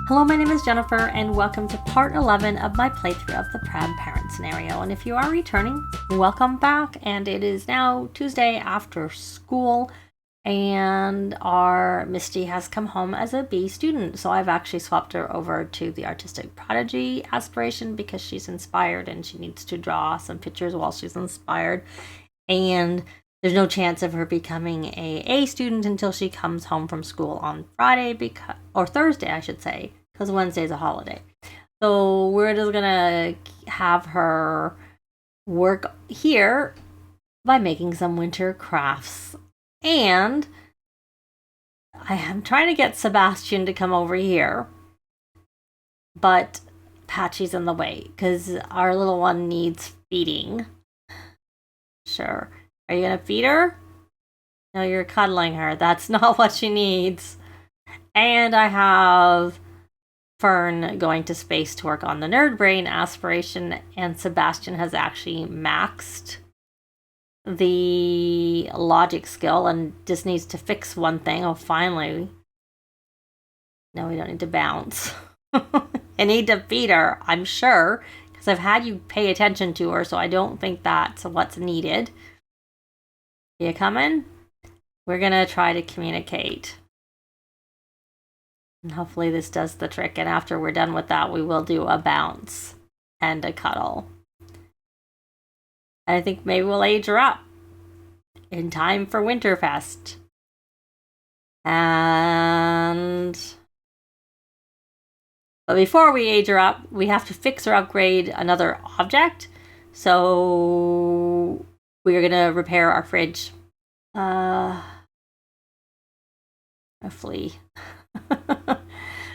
Hello, my name is Jennifer, and welcome to part 11 of my playthrough of the Proud Parent scenario. And if you are returning, welcome back. And it is now Tuesday after school, and our Misty has come home as a B student. So I've actually swapped her over to the Artistic Prodigy aspiration because she's inspired and she needs to draw some pictures while she's inspired. And there's no chance of her becoming a student until she comes home from school on Friday, or Thursday, I should say, because Wednesday's a holiday. So we're just gonna have her work here by making some winter crafts. And I am trying to get Sebastian to come over here, but Patchy's in the way because our little one needs feeding. Sure. Are you gonna feed her? No, you're cuddling her. That's not what she needs. And I have Fern going to space to work on the Nerd Brain aspiration, and Sebastian has actually maxed the logic skill and just needs to fix one thing. Oh, finally. No, we don't need to bounce. I need to feed her, I'm sure, because I've had you pay attention to her, so I don't think that's what's needed. You coming? We're gonna try to communicate. And hopefully this does the trick, and after we're done with that, we will do a bounce and a cuddle. And I think maybe we'll age her up in time for Winterfest. But before we age her up, we have to fix or upgrade another object. So we're gonna repair our fridge. Hopefully.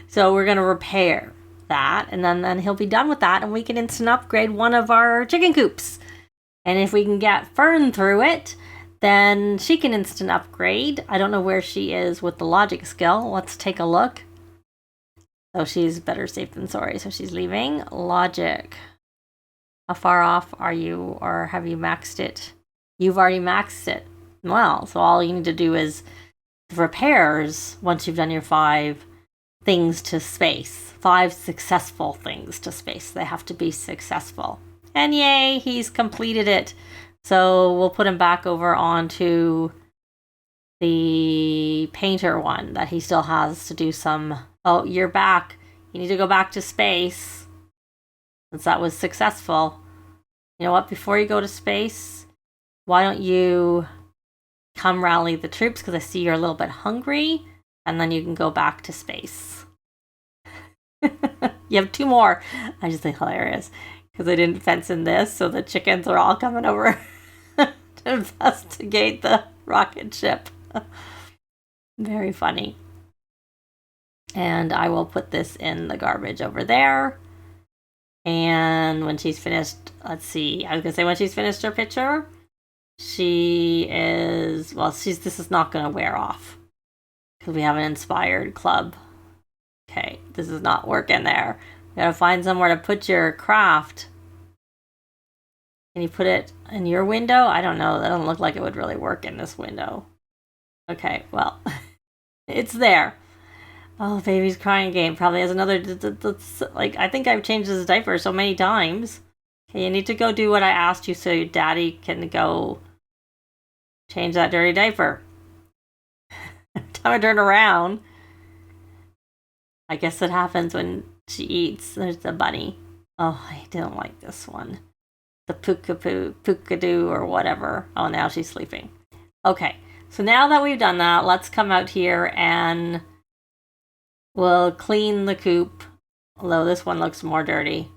So we're gonna repair that, and then he'll be done with that, and we can instant upgrade one of our chicken coops. And if we can get Fern through it, then she can instant upgrade. I don't know where she is with the logic skill. Let's take a look. So she's better safe than sorry, so she's leaving. Logic. How far off are you, or have you maxed it? You've already maxed it. Well, so all you need to do is repairs once you've done your 5 things to space. 5 successful things to space. They have to be successful. And yay, he's completed it. So we'll put him back over onto the painter one that he still has to do some. Oh, you're back. You need to go back to space since that was successful. You know what? Before you go to space, why don't you come rally the troops, because I see you're a little bit hungry, and then you can go back to space. You have 2 more. I just think hilarious because I didn't fence in this, so the chickens are all coming over to investigate the rocket ship. Very funny. And I will put this in the garbage over there. And when she's finished, let's see, I was gonna say when she's finished her picture, she is, well, this is not gonna wear off because we have an inspired club. Okay, this is not working there. We gotta find somewhere to put your craft. Can you put it in your window? I don't know. That doesn't look like it would really work in this window. Okay, well, it's there. Oh, baby's crying again. Probably has another, like, I think I've changed his diaper so many times. Okay, you need to go do what I asked you so your daddy can go change that dirty diaper. Every time I turn around, I guess it happens when she eats. There's the bunny. Oh, I didn't like this one. The Pookadoo or whatever. Oh, now she's sleeping. Okay, so now that we've done that, let's come out here and we'll clean the coop. Although this one looks more dirty.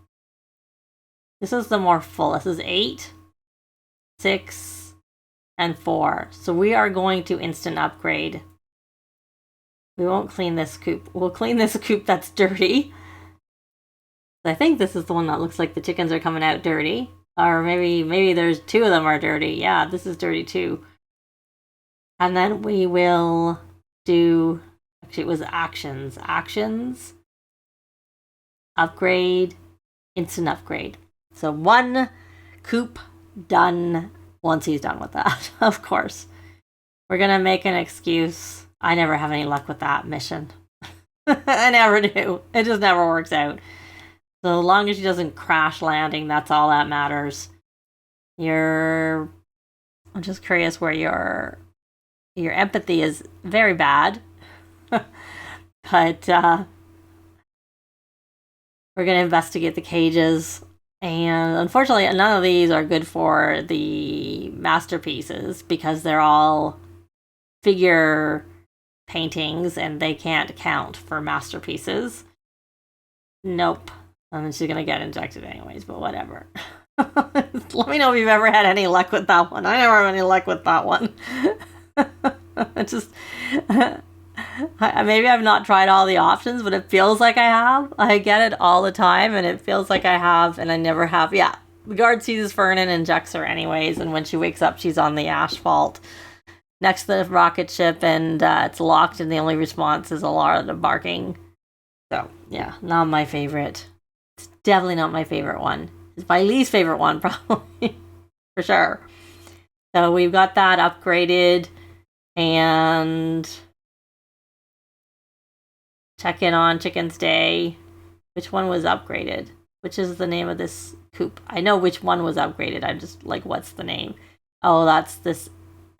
This is the more full. This is 8, 6, and 4. So we are going to instant upgrade. We won't clean this coop. We'll clean this coop that's dirty. I think this is the one that looks like the chickens are coming out dirty. Or maybe there's 2 of them are dirty. Yeah, this is dirty too. And then we will do, actually it was actions. Actions, upgrade, instant upgrade. So 1 coop done once he's done with that, of course. We're going to make an excuse. I never have any luck with that mission. I never do. It just never works out. So as long as she doesn't crash landing, that's all that matters. I'm just curious where your empathy is very bad. But we're going to investigate the cages. And unfortunately, none of these are good for the masterpieces because they're all figure paintings and they can't count for masterpieces. Nope. And then she's going to get injected anyways, but whatever. Let me know if you've ever had any luck with that one. I never have any luck with that one. Maybe I've not tried all the options, but it feels like I have. I get it all the time, and it feels like I have, and I never have. Yeah, the guard seizes Fern and injects her anyways, and when she wakes up, she's on the asphalt next to the rocket ship, and it's locked, and the only response is a lot of barking. So, yeah, not my favorite. It's definitely not my favorite one. It's my least favorite one, probably, for sure. So we've got that upgraded, and check in on Chicken's Day. Which one was upgraded? Which is the name of this coop? I know which one was upgraded. I'm just like, what's the name? Oh, that's this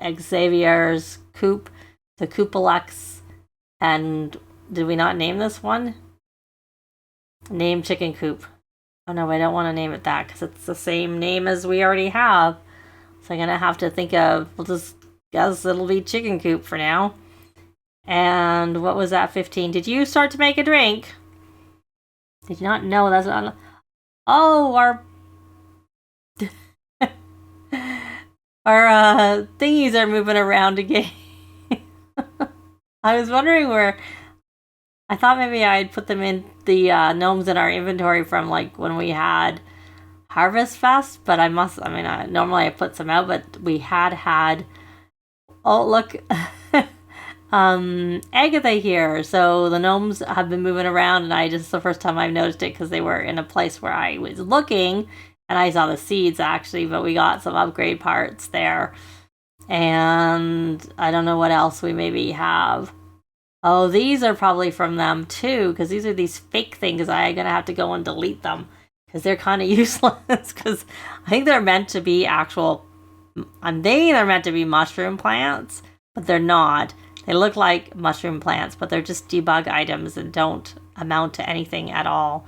Xavier's coop, the Coopalex. And did we not name this one? Name Chicken Coop. Oh no, I don't want to name it that because it's the same name as we already have. So I'm going to have to think of, we'll just guess it'll be Chicken Coop for now. And what was that, 15? Did you start to make a drink? Did you not know that's not... Oh, our thingies are moving around again. I was wondering where... I thought maybe I'd put them in the gnomes in our inventory from like when we had Harvest Fest, but normally I put some out, but we had... Oh, look... Agatha here. So the gnomes have been moving around, and it's the first time I've noticed it because they were in a place where I was looking, and I saw the seeds actually, but we got some upgrade parts there. And I don't know what else we maybe have. Oh, these are probably from them too, because these are these fake things. I'm gonna have to go and delete them because they're kind of useless. Because I think they're meant to be actual. I'm thinking they're meant to be mushroom plants, but they're not. They look like mushroom plants, but they're just debug items and don't amount to anything at all.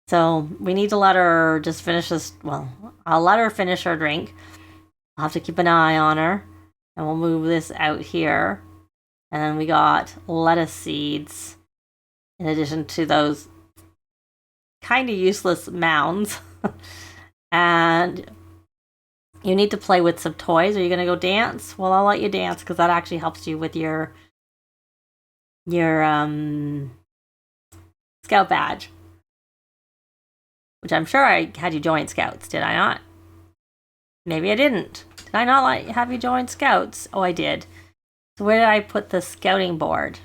So we need to let her just finish this. Well, I'll let her finish her drink. I'll have to keep an eye on her. And we'll move this out here. And then we got lettuce seeds. In addition to those kind of useless mounds. And... you need to play with some toys. Are you going to go dance? Well, I'll let you dance because that actually helps you with your scout badge. Which I'm sure I had you join scouts, did I not? Maybe I didn't. Did I not have you join scouts? Oh, I did. So where did I put the scouting board?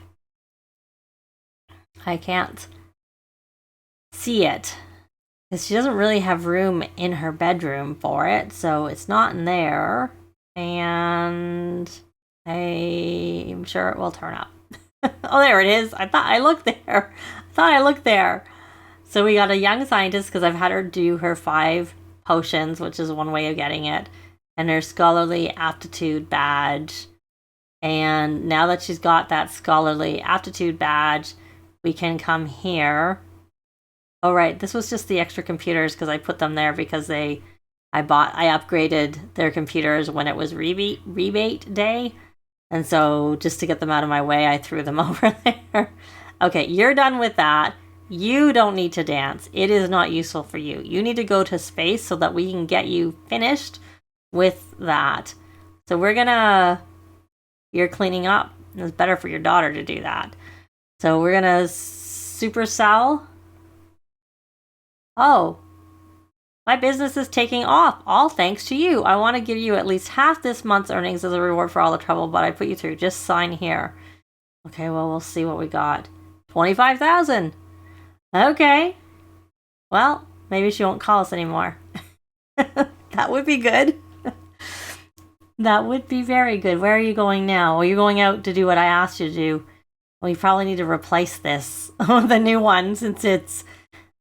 I can't see it. Because she doesn't really have room in her bedroom for it, so it's not in there. And I'm sure it will turn up. Oh, there it is. I thought I looked there. So we got a young scientist, because I've had her do her 5 potions, which is one way of getting it, and her scholarly aptitude badge. And now that she's got that scholarly aptitude badge, we can come here. Oh, right. This was just the extra computers because I put them there because I upgraded their computers when it was rebate day. And so just to get them out of my way, I threw them over there. Okay, you're done with that. You don't need to dance. It is not useful for you. You need to go to space so that we can get you finished with that. So you're cleaning up. It's better for your daughter to do that. So we're going to supercell. Oh, my business is taking off, all thanks to you. I want to give you at least half this month's earnings as a reward for all the trouble, but I put you through. Just sign here. Okay, well, we'll see what we got. 25,000. Okay. Well, maybe she won't call us anymore. That would be good. That would be very good. Where are you going now? Well, you're going out to do what I asked you to do. We probably need to replace this with a new one since it's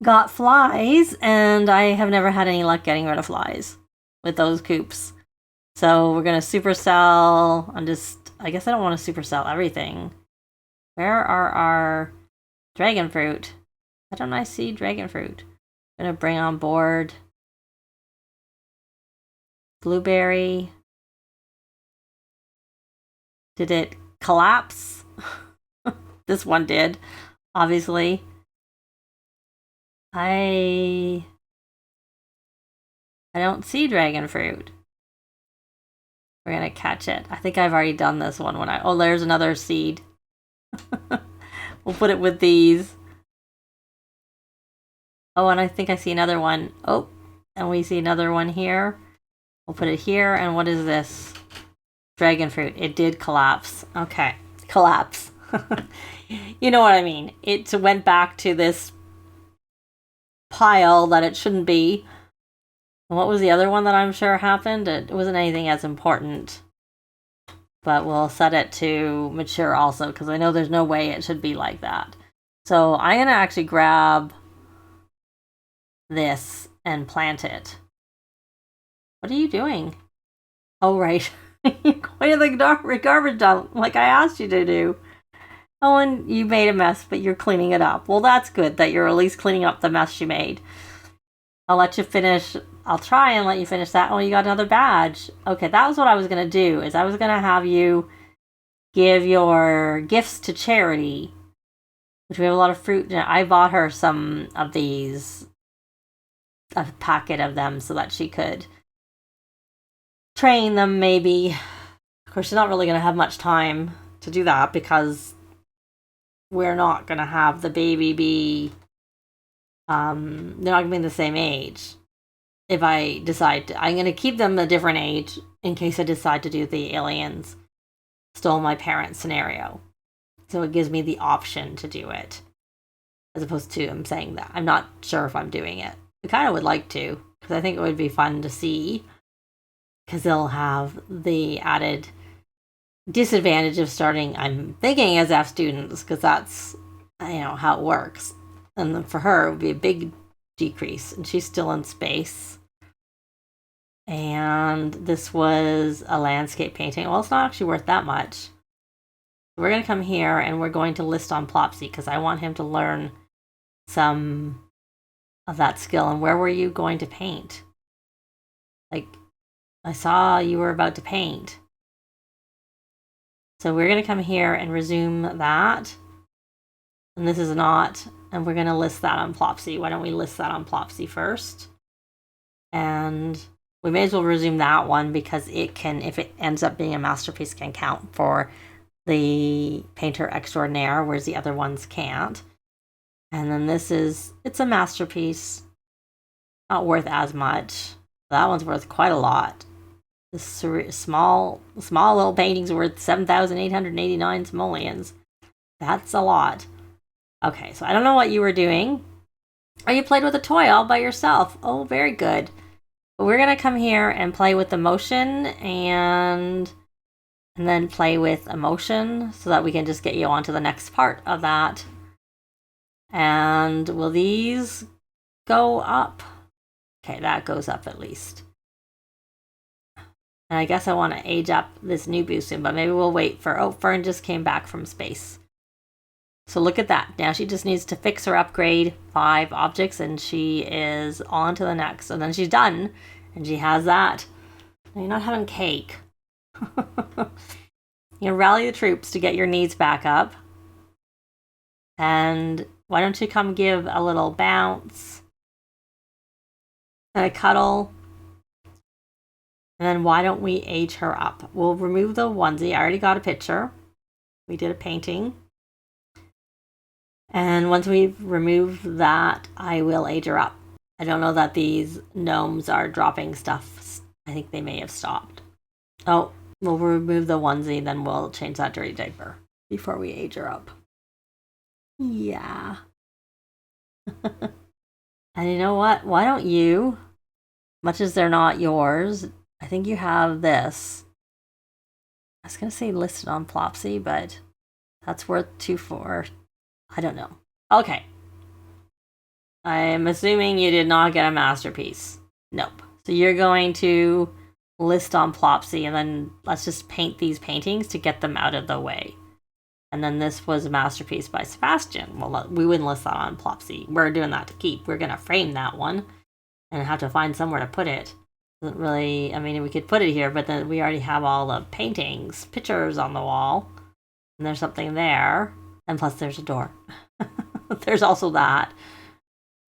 got flies, and I have never had any luck getting rid of flies with those coops. So we're going to supercell. I guess I don't want to supercell everything. Where are our dragon fruit? Why don't I see dragon fruit? I'm going to bring on board blueberry. Did it collapse? This one did, obviously. I don't see dragon fruit. We're gonna catch it. I think I've already done this one oh, there's another seed. We'll put it with these. Oh, and I think I see another one. Oh, and we see another one here. We'll put it here, and what is this? Dragon fruit. It did collapse. Okay, collapse. You know what I mean. It went back to this pile that it shouldn't be. What was the other one that I'm sure happened? It wasn't anything as important. But we'll set it to mature also, because I know there's no way it should be like that. So I'm going to actually grab this and plant it. What are you doing? Oh, right. You're going to the garbage dump like I asked you to do. Oh, and you made a mess, but you're cleaning it up. Well, that's good that you're at least cleaning up the mess you made. I'll let you finish. I'll try and let you finish that. Oh, you got another badge. Okay, that was what I was going to do, is I was going to have you give your gifts to charity, which we have a lot of fruit. I bought her some of these, a packet of them, so that she could train them maybe. Of course, she's not really going to have much time to do that because we're not going to have the baby be, they're not going to be the same age. If I decide to, I'm going to keep them a different age in case I decide to do the aliens stole my parents scenario. So it gives me the option to do it, as opposed to I'm saying that. I'm not sure if I'm doing it. I kind of would like to, because I think it would be fun to see, because they'll have the added disadvantage of starting, I'm thinking, as F students, because that's, how it works. And then for her, it would be a big decrease, and she's still in space. And this was a landscape painting. Well, it's not actually worth that much. We're going to come here, and we're going to list on Plopsy, because I want him to learn some of that skill. And where were you going to paint? Like, I saw you were about to paint. So we're going to come here and resume that. And this is not, and we're going to list that on Plopsy. Why don't we list that on Plopsy first? And we may as well resume that one, because it can, if it ends up being a masterpiece, can count for the painter extraordinaire, whereas the other ones can't. And then this is, it's a masterpiece. Not worth as much. That one's worth quite a lot. This small little painting's worth 7,889 simoleons. That's a lot. Okay, so I don't know what you were doing. Oh, you played with a toy all by yourself. Oh, very good. But we're going to come here and play with the motion and then play with emotion so that we can just get you on to the next part of that. And will these go up? Okay, that goes up at least. And I guess I want to age up this new boo soon, but maybe we'll wait for, oh, Fern just came back from space. So look at that. Now she just needs to fix her upgrade 5 objects, and she is on to the next. And then she's done, and she has that. Now you're not having cake. You rally the troops to get your needs back up. And why don't you come give a little bounce and a cuddle. And then why don't we age her up? We'll remove the onesie. I already got a picture. We did a painting. And once we've removed that, I will age her up. I don't know that these gnomes are dropping stuff. I think they may have stopped. Oh, we'll remove the onesie, then we'll change that dirty diaper before we age her up. Yeah. And you know what? Why don't you, much as they're not yours, I think you have this. I was going to say listed on Plopsy, but That's worth 2 4. I don't know. Okay. I'm assuming you did not get a masterpiece. Nope. So you're going to list on Plopsy, and then let's just paint these paintings to get them out of the way. And then this was a masterpiece by Sebastian. Well, we wouldn't list that on Plopsy. We're doing that to keep. We're going to frame that one and have to find somewhere to put it. Doesn't really, I mean, we could put it here, but then we already have all the paintings, pictures on the wall. And there's something there. And plus there's a door. There's also that.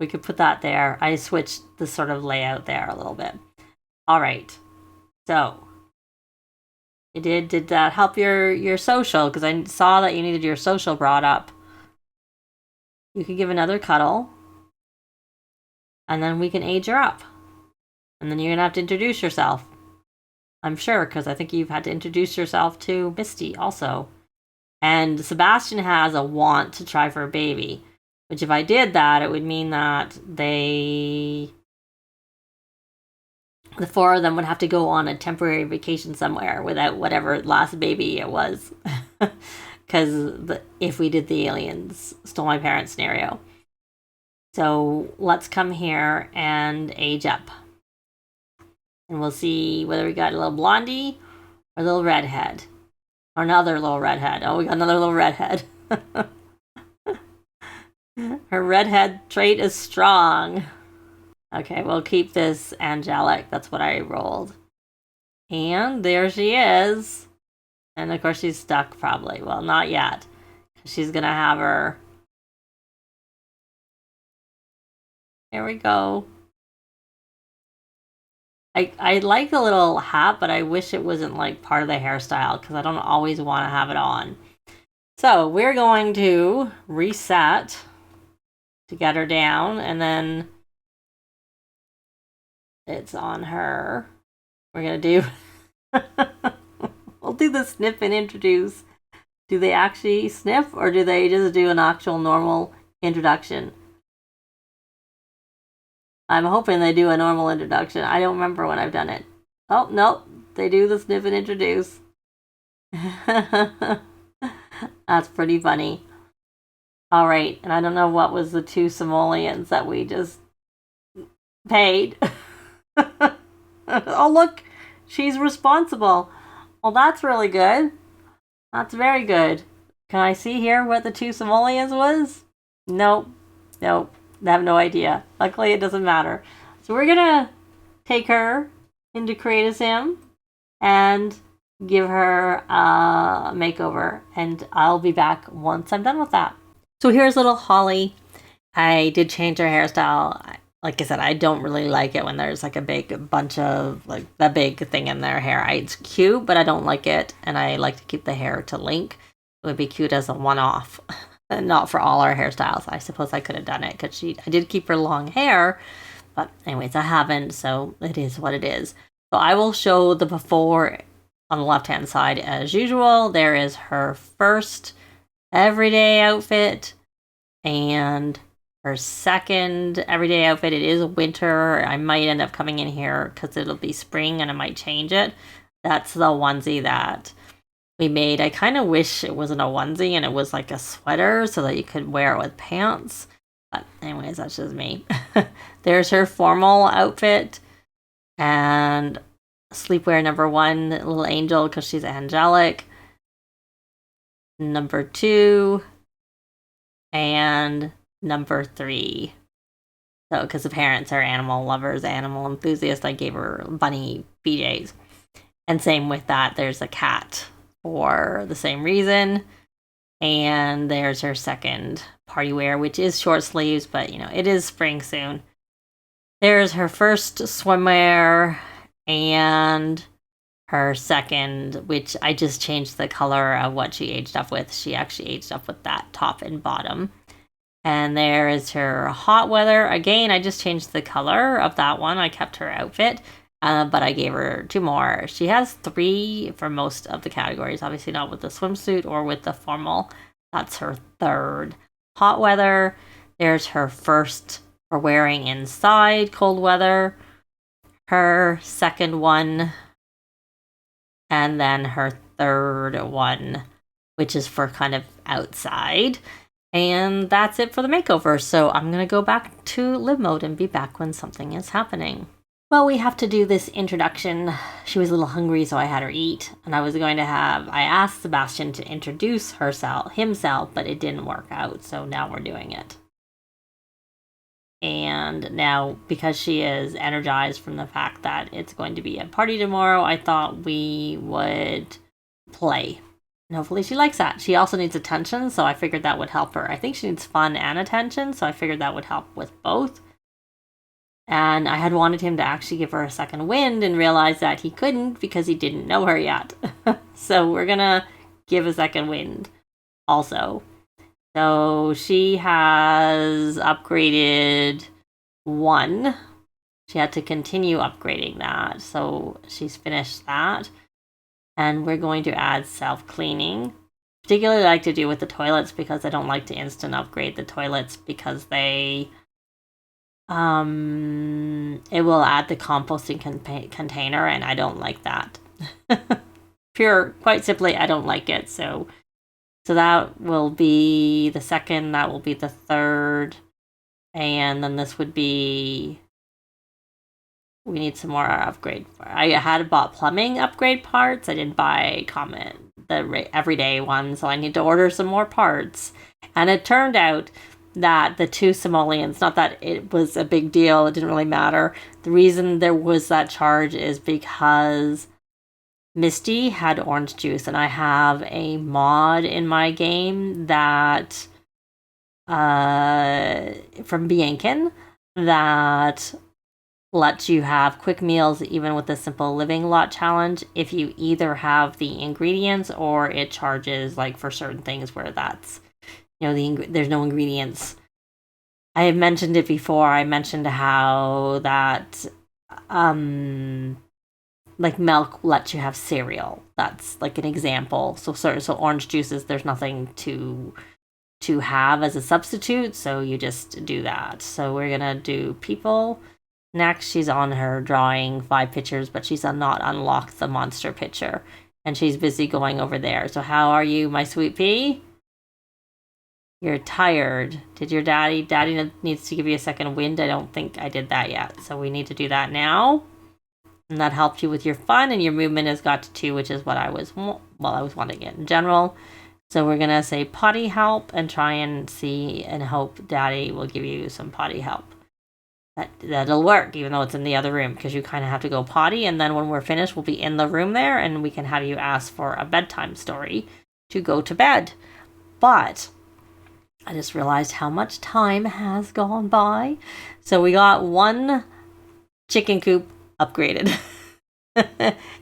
We could put that there. I switched the sort of layout there a little bit. All right. So, did that help your social? Because I saw that you needed your social brought up. You could give another cuddle. And then we can age her up. And then you're going to have to introduce yourself. I'm sure, because I think you've had to introduce yourself to Misty also. And Sebastian has a want to try for a baby. Which if I did that, it would mean that the 4 of them would have to go on a temporary vacation somewhere without whatever last baby it was. Because if we did the aliens stole my parents scenario. So let's come here and age up. And we'll see whether we got a little blondie or a little redhead. Or another little redhead. Oh, we got another little redhead. Her redhead trait is strong. Okay, we'll keep this angelic. That's what I rolled. And there she is. And of course she's stuck probably. Well, not yet. She's going to have her... Here we go. I like the little hat, but I wish it wasn't like part of the hairstyle because I don't always want to have it on. So we're going to reset to get her down, and then it's on her. We're going to do... We'll do the sniff and introduce. Do they actually sniff, or do they just do an actual normal introduction? I'm hoping they do a normal introduction. I don't remember when I've done it. Oh, nope. They do the sniff and introduce. That's pretty funny. All right. And I don't know what was the 2 simoleons that we just paid. Oh, look. She's responsible. Well, that's really good. That's very good. Can I see here what the 2 simoleons was? Nope. Nope. I have no idea. Luckily, it doesn't matter. So we're going to take her into Create a Sim and give her a makeover. And I'll be back once I'm done with that. So here's little Holly. I did change her hairstyle. Like I said, I don't really like it when there's like a big bunch of like the big thing in their hair. It's cute, but I don't like it. And I like to keep the hair to link. It would be cute as a one-off. Not for all our hairstyles. I suppose I could have done it because I did keep her long hair. But anyways, I haven't. So it is what it is. So I will show the before on the left-hand side as usual. There is her first everyday outfit. And her second everyday outfit. It is winter. I might end up coming in here because it'll be spring and I might change it. That's the onesie that we made. I kind of wish it wasn't a onesie and it was like a sweater so that you could wear it with pants. But anyways, that's just me. There's her formal outfit and sleepwear number 1, little angel because she's angelic. Number 2 and number 3. So because the parents are animal lovers, animal enthusiasts, I gave her bunny PJs. And same with that, there's a cat for the same reason. And there's her second party wear, which is short sleeves, but you know, it is spring soon. There's her first swimwear and her second, which I just changed the color of what she aged up with. She actually aged up with that top and bottom. And there is her hot weather. Again, I just changed the color of that one. I kept her outfit. But I gave her 2 more. She has 3 for most of the categories. Obviously not with the swimsuit or with the formal. That's her third. Hot weather. There's her first for wearing inside cold weather. Her second one. And then her third one which is for kind of outside. And that's it for the makeover. So I'm going to go back to live mode and be back when something is happening. Well, we have to do this introduction. She was a little hungry, so I had her eat. And I asked Sebastian to introduce himself, but it didn't work out. So now we're doing it. And now, because she is energized from the fact that it's going to be a party tomorrow, I thought we would play. And hopefully she likes that. She also needs attention, so I figured that would help her. I think she needs fun and attention, so I figured that would help with both. And I had wanted him to actually give her a second wind and realized that he couldn't because he didn't know her yet. So we're gonna give a second wind also. So she has upgraded 1. She had to continue upgrading that, so she's finished that. And we're going to add self-cleaning. Particularly like to do with the toilets because I don't like to instant upgrade the toilets because they... it will add the composting container and I don't like that. Quite simply, I don't like it. So that will be the second, that will be the third. And then this would be... We need some more upgrade. I had bought plumbing upgrade parts. I didn't buy the everyday ones, so I need to order some more parts. And it turned out that the 2 simoleons, not that it was a big deal, it didn't really matter. The reason there was that charge is because Misty had orange juice, and I have a mod in my game that from Biancan that lets you have quick meals even with the simple living lot challenge if you either have the ingredients or it charges like for certain things where that's, there's no ingredients. I have mentioned it before. I mentioned how that like milk lets you have cereal. That's like an example. So orange juices, there's nothing to have as a substitute, so you just do that. So we're gonna do people. Next, she's on her drawing 5 pictures, but she's not unlocked the monster picture. And she's busy going over there. So how are you, my sweet pea? You're tired. Did your daddy needs to give you a second wind? I don't think I did that yet. So we need to do that now. And that helped you with your fun, and your movement has got to 2, which is what I was wanting it in general. So we're going to say potty help and try and see and hope daddy will give you some potty help. That'll work, even though it's in the other room, because you kind of have to go potty, and then when we're finished, we'll be in the room there, and we can have you ask for a bedtime story to go to bed. But I just realized how much time has gone by. So we got 1 chicken coop upgraded.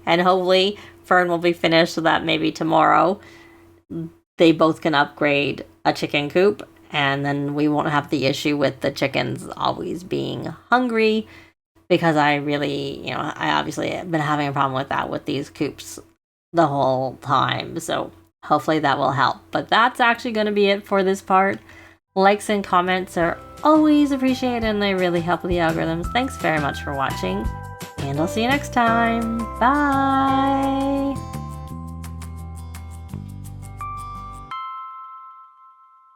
And hopefully Fern will be finished so that maybe tomorrow they both can upgrade a chicken coop. And then we won't have the issue with the chickens always being hungry, because I really, I obviously have been having a problem with that with these coops the whole time. So hopefully that will help. But that's actually going to be it for this part. Likes and comments are always appreciated, and they really help with the algorithms. Thanks very much for watching, and I'll see you next time. Bye!